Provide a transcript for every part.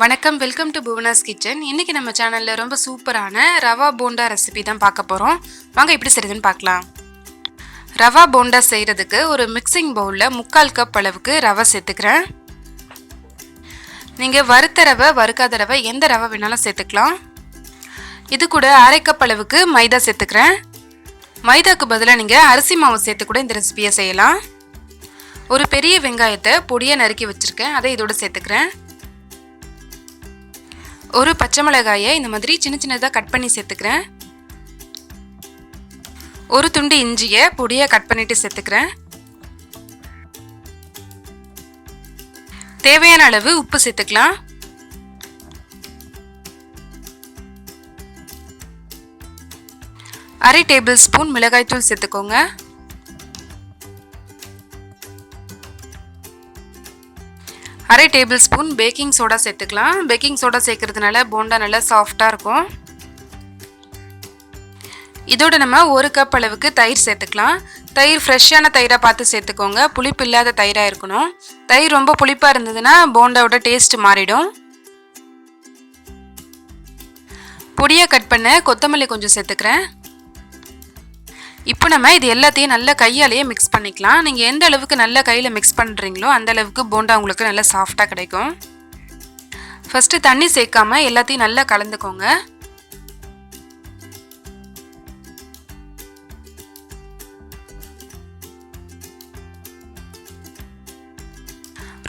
வணக்கம், welcome to Bhuvana's kitchen. இன்றைக்கி நம்ம சேனலில் ரொம்ப சூப்பரான ரவா போண்டா ரெசிபி தான் பார்க்க போகிறோம். வாங்க எப்படி செய்யுதுன்னு பார்க்கலாம். ரவா போண்டா செய்கிறதுக்கு ஒரு மிக்சிங் பவுலில் 3/4 கப் அளவுக்கு ரவை சேர்த்துக்கிறேன். நீங்கள் வறுத்த ரவை, வறுக்காத ரவை எந்த ரவை வேணாலும் சேர்த்துக்கலாம். இது கூட 1/2 கப் அளவுக்கு மைதா சேர்த்துக்கிறேன். மைதாக்கு பதிலாக நீங்கள் அரிசி மாவு சேர்த்து கூட இந்த ரெசிபியை செய்யலாம். ஒரு பெரிய வெங்காயத்தை பொடியாக நறுக்கி வச்சுருக்கேன், அதை இதோடு சேர்த்துக்கிறேன். ஒரு பச்சை மிளகாயை இந்த மாதிரி சின்ன சின்னதாக கட் பண்ணி சேர்த்துக்கிறேன். ஒரு துண்டு இஞ்சியை பொடியாக கட் பண்ணிட்டு சேர்த்துக்கிறேன். தேவையான அளவு உப்பு சேர்த்துக்கலாம். அரை டேபிள் ஸ்பூன் மிளகாய் தூள் சேர்த்துக்கோங்க. அரை டேபிள் ஸ்பூன் பேக்கிங் சோடா சேர்த்துக்கலாம். பேக்கிங் சோடா சேர்க்கறதுனால போண்டா நல்லா சாஃப்டாக இருக்கும். இதோட நம்ம 1 கப் அளவுக்கு தயிர் சேர்த்துக்கலாம். தயிர் ஃப்ரெஷ்ஷான தயிராக பார்த்து சேர்த்துக்கோங்க, புளிப்பு இல்லாத தயிராக இருக்கணும். தயிர் ரொம்ப புளிப்பாக இருந்ததுன்னா போண்டாவோட டேஸ்ட் மாறிடும். பொடியாக கட் பண்ண கொத்தமல்லி கொஞ்சம் சேர்த்துக்கிறேன். இப்போ நம்ம இது எல்லாத்தையும் நல்லா கையாலேயே மிக்ஸ் பண்ணிக்கலாம். நீங்கள் எந்த அளவுக்கு நல்லா கையில் மிக்ஸ் பண்ணுறீங்களோ அந்த அளவுக்கு போண்டா உங்களுக்கு நல்லா சாஃப்டாக கிடைக்கும். ஃபஸ்ட்டு தண்ணி சேர்க்காம எல்லாத்தையும் நல்லா கலந்துக்கோங்க.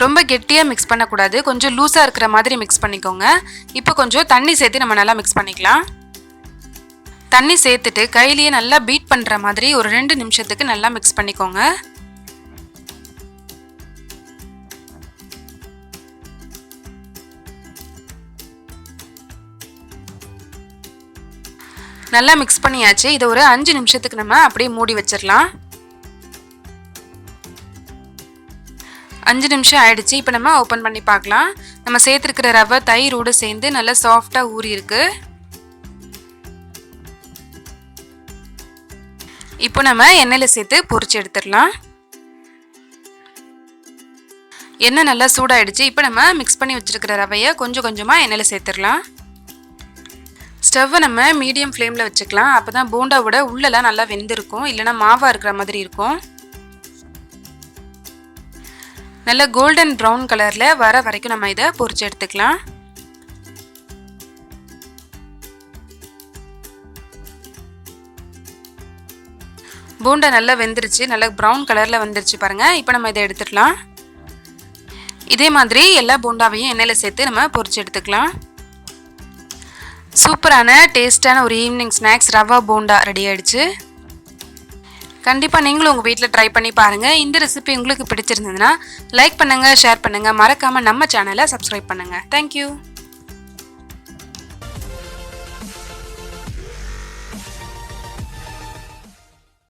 ரொம்ப கெட்டியாக மிக்ஸ் பண்ணக்கூடாது, கொஞ்சம் லூஸாக இருக்கிற மாதிரி மிக்ஸ் பண்ணிக்கோங்க. இப்போ கொஞ்சம் தண்ணி சேர்த்து நம்ம நல்லா மிக்ஸ் பண்ணிக்கலாம். தண்ணி சேர்த்துட்டு கையிலேயே நல்லா பீட் பண்ணுற மாதிரி ஒரு 2 நிமிஷத்துக்கு நல்லா மிக்ஸ் பண்ணிக்கோங்க. நல்லா மிக்ஸ் பண்ணியாச்சு. இதை ஒரு 5 நிமிஷத்துக்கு நம்ம அப்படியே மூடி வச்சிடலாம். 5 நிமிஷம் ஆயிடுச்சு. இப்போ நம்ம ஓப்பன் பண்ணி பார்க்கலாம். நம்ம சேர்த்துருக்கிற ரவை தயிரோடு சேர்ந்து நல்லா சாஃப்டாக ஊறி இருக்கு. இப்போ நம்ம எண்ணெயில் சேர்த்து பொரிச்சு எடுத்துடலாம். எண்ணெய் நல்லா சூடாயிடுச்சு. இப்போ நம்ம மிக்ஸ் பண்ணி வச்சிருக்கிற ரவையை கொஞ்சம் கொஞ்சமாக எண்ணெயில் சேர்த்துடலாம். ஸ்டவ்வை நம்ம மீடியம் ஃப்ளேமில் வச்சுக்கலாம். அப்போ தான் போண்டாவோட உள்ளெல்லாம் நல்லா வெந்திருக்கும், இல்லைனா மாவாக இருக்கிற மாதிரி இருக்கும். நல்லா கோல்டன் ப்ரௌன் கலரில் வர வரைக்கும் நம்ம இதை பொரிச்சு எடுத்துக்கலாம். போண்டா நல்லா வெந்துருச்சு, நல்லா ப்ரௌன் கலரில் வந்துருச்சு பாருங்கள். இப்போ நம்ம இதை எடுத்துக்கலாம். இதே மாதிரி எல்லா போண்டாவையும் எண்ணெயில் சேர்த்து நம்ம பொரிச்சு எடுத்துக்கலாம். சூப்பரான டேஸ்டான ஒரு evening snacks rava bonda ready ஆயிடுச்சு. கண்டிப்பாக நீங்களும் உங்கள் வீட்டில் ட்ரை பண்ணி பாருங்கள். இந்த ரெசிபி உங்களுக்கு பிடிச்சிருந்ததுன்னா லைக் பண்ணுங்கள், ஷேர் பண்ணுங்கள், மறக்காமல் நம்ம சேனலை சப்ஸ்கிரைப் பண்ணுங்கள். தேங்க்யூ.